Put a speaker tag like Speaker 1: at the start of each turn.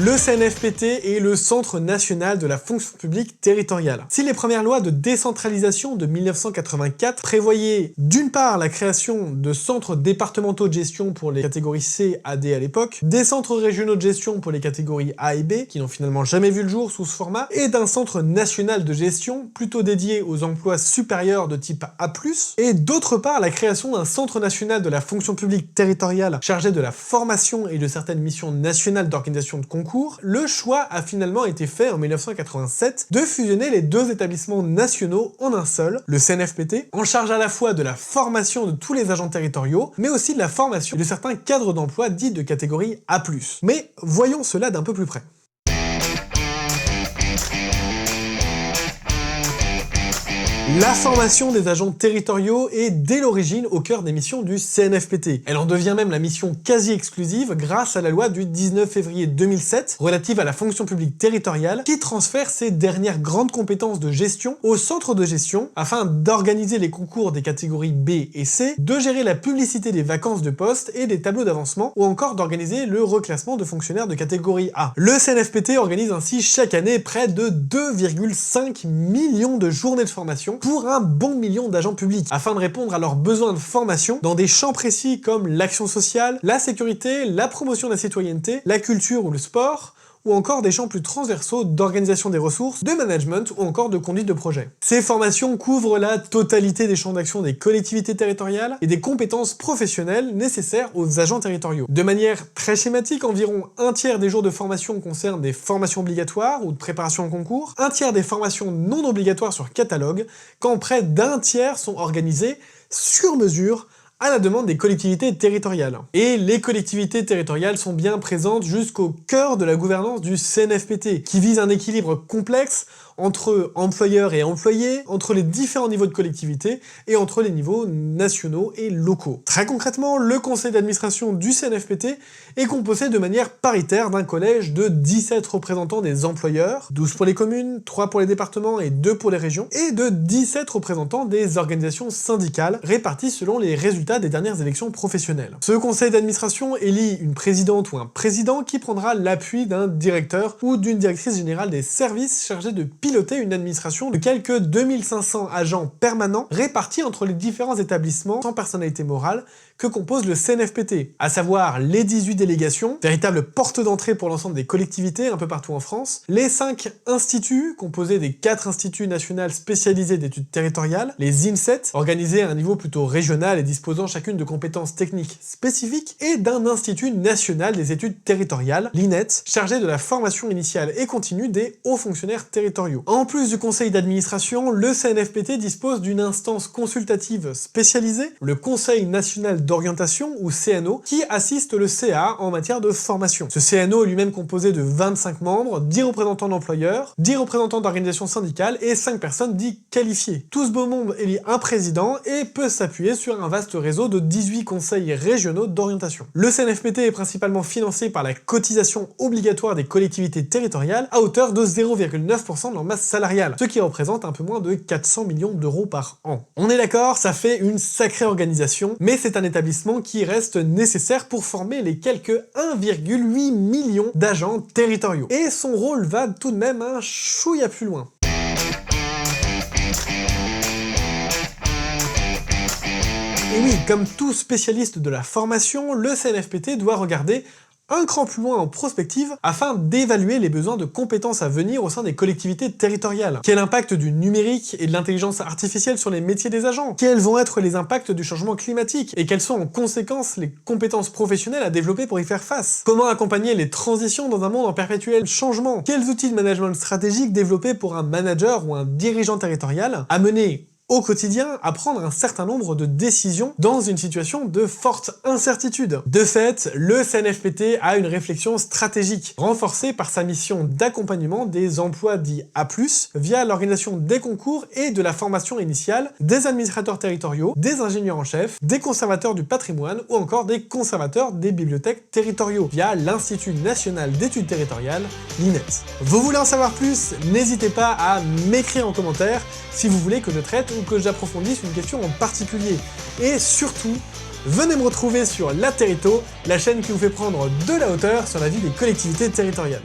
Speaker 1: Le CNFPT est le Centre national de la fonction publique territoriale. Si les premières lois de décentralisation de 1984 prévoyaient d'une part la création de centres départementaux de gestion pour les catégories C à D à l'époque, des centres régionaux de gestion pour les catégories A et B, qui n'ont finalement jamais vu le jour sous ce format, et d'un centre national de gestion plutôt dédié aux emplois supérieurs de type A+, et d'autre part la création d'un centre national de la fonction publique territoriale chargé de la formation et de certaines missions nationales d'organisation de concours, le choix a finalement été fait en 1987 de fusionner les deux établissements nationaux en un seul, le CNFPT, en charge à la fois de la formation de tous les agents territoriaux, mais aussi de la formation de certains cadres d'emploi dits de catégorie A+. Mais voyons cela d'un peu plus près. La formation des agents territoriaux est dès l'origine au cœur des missions du CNFPT. Elle en devient même la mission quasi exclusive grâce à la loi du 19 février 2007 relative à la fonction publique territoriale qui transfère ses dernières grandes compétences de gestion au centre de gestion afin d'organiser les concours des catégories B et C, de gérer la publicité des vacances de poste et des tableaux d'avancement ou encore d'organiser le reclassement de fonctionnaires de catégorie A. Le CNFPT organise ainsi chaque année près de 2,5 millions de journées de formation pour un bon million d'agents publics, afin de répondre à leurs besoins de formation dans des champs précis comme l'action sociale, la sécurité, la promotion de la citoyenneté, la culture ou le sport, ou encore des champs plus transversaux d'organisation des ressources, de management ou encore de conduite de projet. Ces formations couvrent la totalité des champs d'action des collectivités territoriales et des compétences professionnelles nécessaires aux agents territoriaux. De manière très schématique, environ un tiers des jours de formation concernent des formations obligatoires ou de préparation au concours, un tiers des formations non obligatoires sur catalogue, quand près d'un tiers sont organisées sur mesure à la demande des collectivités territoriales. Et les collectivités territoriales sont bien présentes jusqu'au cœur de la gouvernance du CNFPT, qui vise un équilibre complexe entre employeurs et employés, entre les différents niveaux de collectivité et entre les niveaux nationaux et locaux. Très concrètement, le conseil d'administration du CNFPT est composé de manière paritaire d'un collège de 17 représentants des employeurs, 12 pour les communes, 3 pour les départements et 2 pour les régions, et de 17 représentants des organisations syndicales, répartis selon les résultats des dernières élections professionnelles. Ce conseil d'administration élit une présidente ou un président qui prendra l'appui d'un directeur ou d'une directrice générale des services chargés de piloter une administration de quelques 2500 agents permanents répartis entre les différents établissements sans personnalité morale que compose le CNFPT, à savoir les 18 délégations, véritables portes d'entrée pour l'ensemble des collectivités un peu partout en France, les 5 instituts, composés des 4 instituts nationaux spécialisés d'études territoriales, les INSET, organisés à un niveau plutôt régional et disposant chacune de compétences techniques spécifiques, et d'un institut national des études territoriales, l'INET, chargé de la formation initiale et continue des hauts fonctionnaires territoriaux. En plus du conseil d'administration, le CNFPT dispose d'une instance consultative spécialisée, le Conseil national d'orientation, ou CNO, qui assiste le CA en matière de formation. Ce CNO est lui-même composé de 25 membres, 10 représentants d'employeurs, 10 représentants d'organisations syndicales et 5 personnes dites qualifiées. Tout ce beau monde élit un président et peut s'appuyer sur un vaste réseau de 18 conseils régionaux d'orientation. Le CNFPT est principalement financé par la cotisation obligatoire des collectivités territoriales à hauteur de 0,9% de leur masse salariale, ce qui représente un peu moins de 400 millions d'euros par an. On est d'accord, ça fait une sacrée organisation, mais c'est un établissement qui reste nécessaire pour former les quelques 1,8 million d'agents territoriaux. Et son rôle va tout de même un chouïa plus loin. Et oui, comme tout spécialiste de la formation, le CNFPT doit regarder un cran plus loin en prospective afin d'évaluer les besoins de compétences à venir au sein des collectivités territoriales. Quel impact du numérique et de l'intelligence artificielle sur les métiers des agents? Quels vont être les impacts du changement climatique? Et quelles sont en conséquence les compétences professionnelles à développer pour y faire face? Comment accompagner les transitions dans un monde en perpétuel changement? Quels outils de management stratégique développer pour un manager ou un dirigeant territorial à mener au quotidien à prendre un certain nombre de décisions dans une situation de forte incertitude. De fait, le CNFPT a une réflexion stratégique, renforcée par sa mission d'accompagnement des emplois dits A+, via l'organisation des concours et de la formation initiale des administrateurs territoriaux, des ingénieurs en chef, des conservateurs du patrimoine ou encore des conservateurs des bibliothèques territoriaux, via l'Institut national d'études territoriales, l'INET. Vous voulez en savoir plus? N'hésitez pas à m'écrire en commentaire si vous voulez que je traite ou que j'approfondisse une question en particulier. Et surtout, venez me retrouver sur La Territo, la chaîne qui vous fait prendre de la hauteur sur la vie des collectivités territoriales.